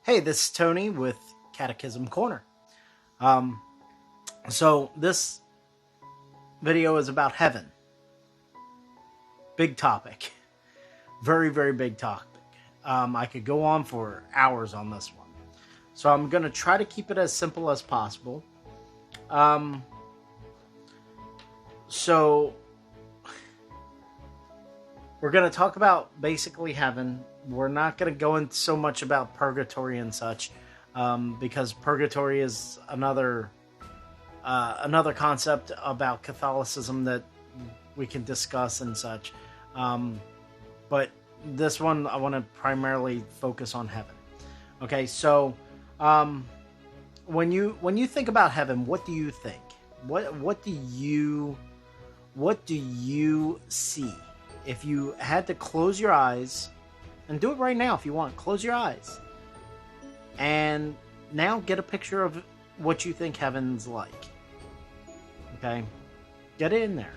Hey, this is Tony with Catechism Corner. Um, so this video is about heaven. Big topic. Very, very big topic. I could go on for hours on this one. So I'm going to try to keep it as simple as possible. So we're going to talk about basically heaven. We're not going to go into so much about purgatory and such, because purgatory is another concept about Catholicism that we can discuss and such. But this one, I want to primarily focus on heaven. Okay, so when you think about heaven, what do you think? What do you see? If you had to close your eyes, and do it right now if you want, close your eyes, and now get a picture of what you think heaven's like. Okay? Get it in there.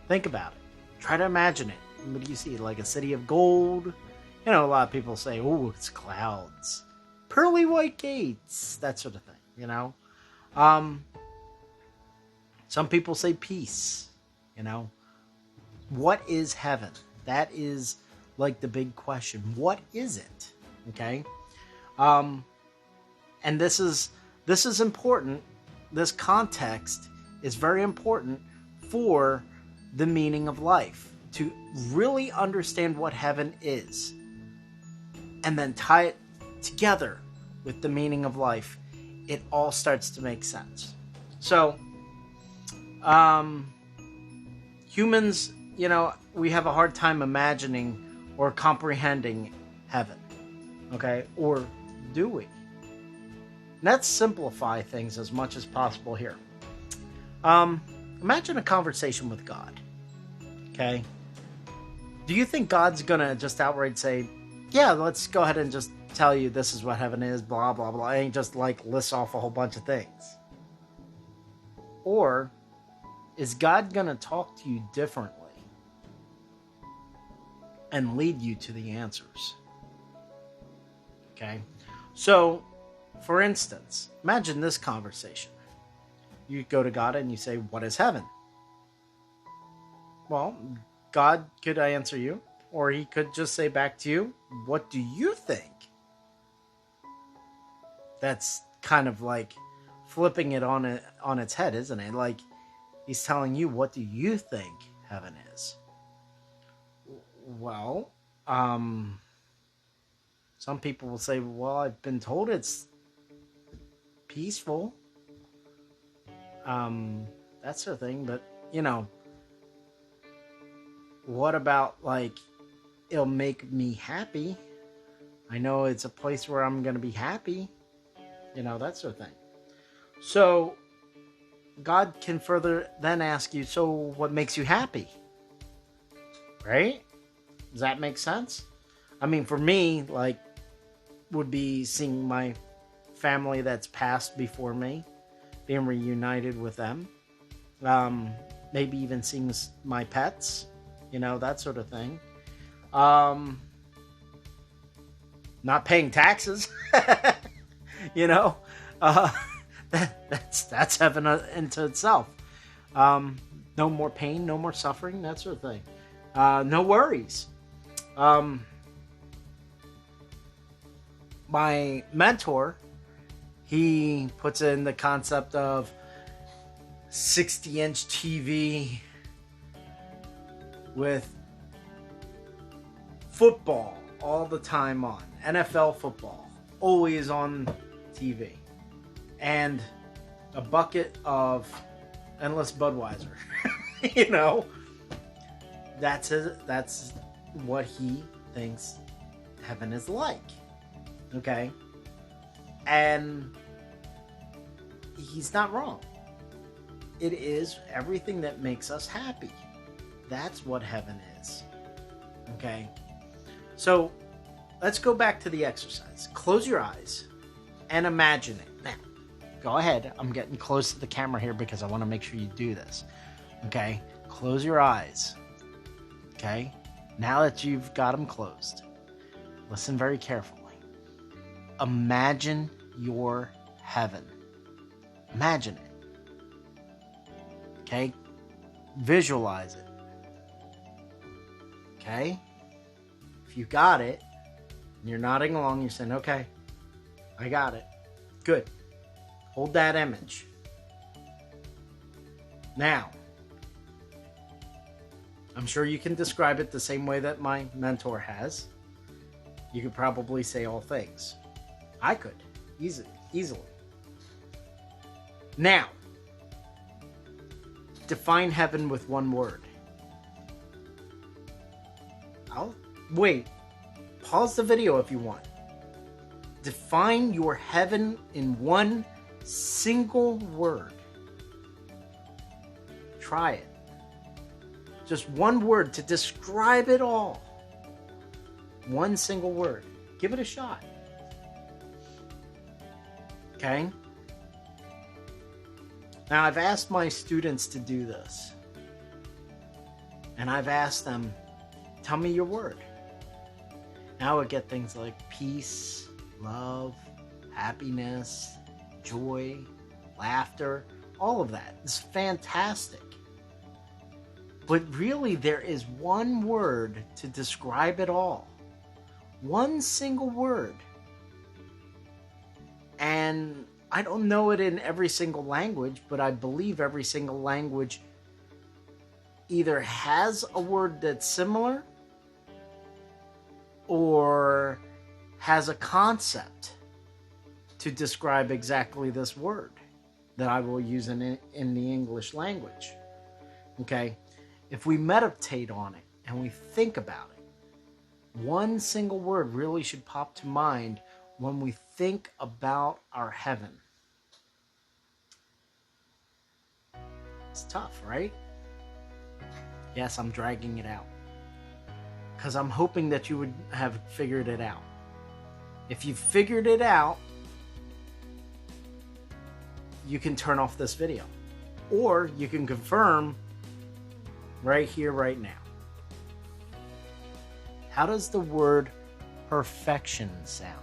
Think about it. Try to imagine it. What do you see? Like a city of gold? You know, a lot of people say, oh, it's clouds. Pearly white gates. That sort of thing, you know? Some people say peace, you know? What is heaven? That is like the big question. What is it? Okay? And this is important. This context is very important for the meaning of life. To really understand what heaven is, and then tie it together with the meaning of life, it all starts to make sense. So, humans, you know, we have a hard time imagining or comprehending heaven. Okay? Or do we? Let's simplify things as much as possible here. Imagine a conversation with God. Okay? Do you think God's gonna just outright say, yeah, let's go ahead and just tell you this is what heaven is, blah, blah, blah, and just like lists off a whole bunch of things? Or is God gonna talk to you differently and lead you to the answers? Okay? So, for instance, imagine this conversation. You go to God and you say, what is heaven? Well, God could answer you, or he could just say back to you, what do you think? That's kind of like flipping it on its head, isn't it? Like, he's telling you, what do you think heaven is? Well, some people will say, well, I've been told it's peaceful. That sort of thing, but, you know, what about, like, it'll make me happy? I know it's a place where I'm going to be happy. You know, that sort of thing. So, God can further then ask you, so what makes you happy? Right? Does that make sense? I mean, for me, like, would be seeing my family that's passed before me, being reunited with them. Maybe even seeing my pets. You know, that sort of thing. Not paying taxes. You know, that's heaven into itself. No more pain, no more suffering, that sort of thing. No worries. My mentor, he puts in the concept of 60-inch TV with football all the time on. NFL football, always on TV. And a bucket of endless Budweiser. You know? That's what he thinks heaven is like. Okay? And he's not wrong. It is everything that makes us happy. That's what heaven is. Okay? So, let's go back to the exercise. Close your eyes and imagine it. Now, go ahead. I'm getting close to the camera here because I want to make sure you do this. Okay? Close your eyes. Okay? Now that you've got them closed, listen very carefully. Imagine your heaven. Imagine it. Okay? Visualize it. Okay? If you got it, and you're nodding along, you're saying, okay, I got it. Good. Hold that image. Now, I'm sure you can describe it the same way that my mentor has. You could probably say all things. I could. Easily. Now, define heaven with one word. Wait. Pause the video if you want. Define your heaven in one single word. Try it. Just one word to describe it all. One single word. Give it a shot. Okay? Now, I've asked my students to do this. And I've asked them, tell me your word. Now I get things like peace, love, happiness, joy, laughter, all of that. It's fantastic. But really, there is one word to describe it all. One single word. And I don't know it in every single language, but I believe every single language either has a word that's similar or has a concept to describe exactly this word that I will use in the English language. Okay? If we meditate on it and we think about it, one single word really should pop to mind when we think about our heaven. It's tough, right? Yes, I'm dragging it out, because I'm hoping that you would have figured it out. If you've figured it out, you can turn off this video. Or you can confirm right here, right now. How does the word perfection sound?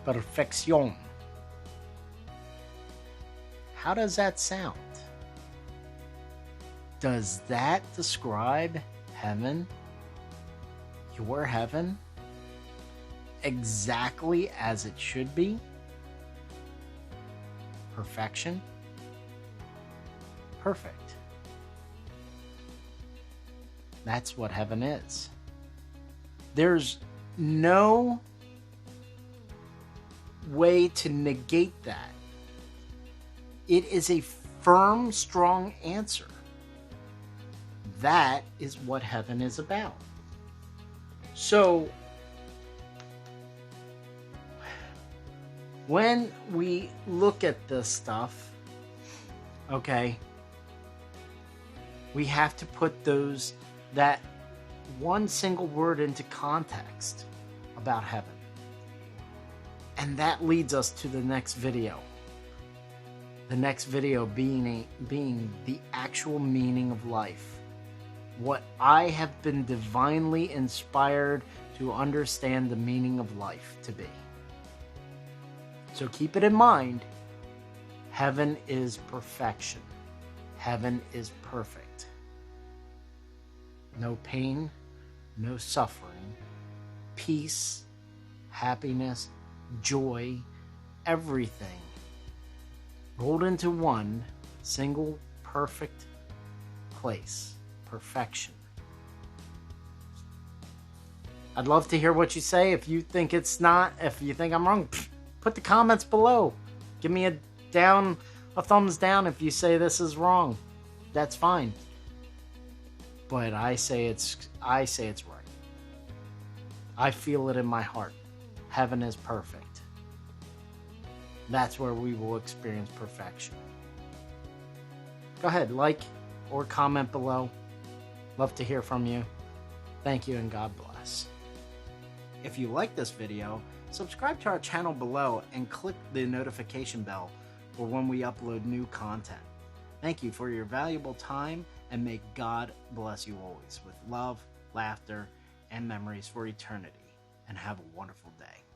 Perfección. How does that sound? Does that describe heaven? Your heaven? Exactly as it should be? Perfection? Perfect. That's what heaven is. There's no way to negate that. It is a firm, strong answer. That is what heaven is about. So, when we look at this stuff, okay, we have to put that one single word into context about heaven. And that leads us to the next video. The next video being the actual meaning of life. What I have been divinely inspired to understand the meaning of life to be. So keep it in mind. Heaven is perfection. Heaven is perfect. No pain, no suffering, peace, happiness, joy, everything rolled into one single perfect place. Perfection. I'd love to hear what you say. If you think it's not, if you think I'm wrong, put the comments below. Give me a thumbs down if you say this is wrong. That's fine. But I say it's right. I feel it in my heart. Heaven is perfect. That's where we will experience perfection. Go ahead, like or comment below. Love to hear from you. Thank you and God bless. If you like this video, subscribe to our channel below and click the notification bell for when we upload new content. Thank you for your valuable time, and may God bless you always with love, laughter, and memories for eternity. and have a wonderful day.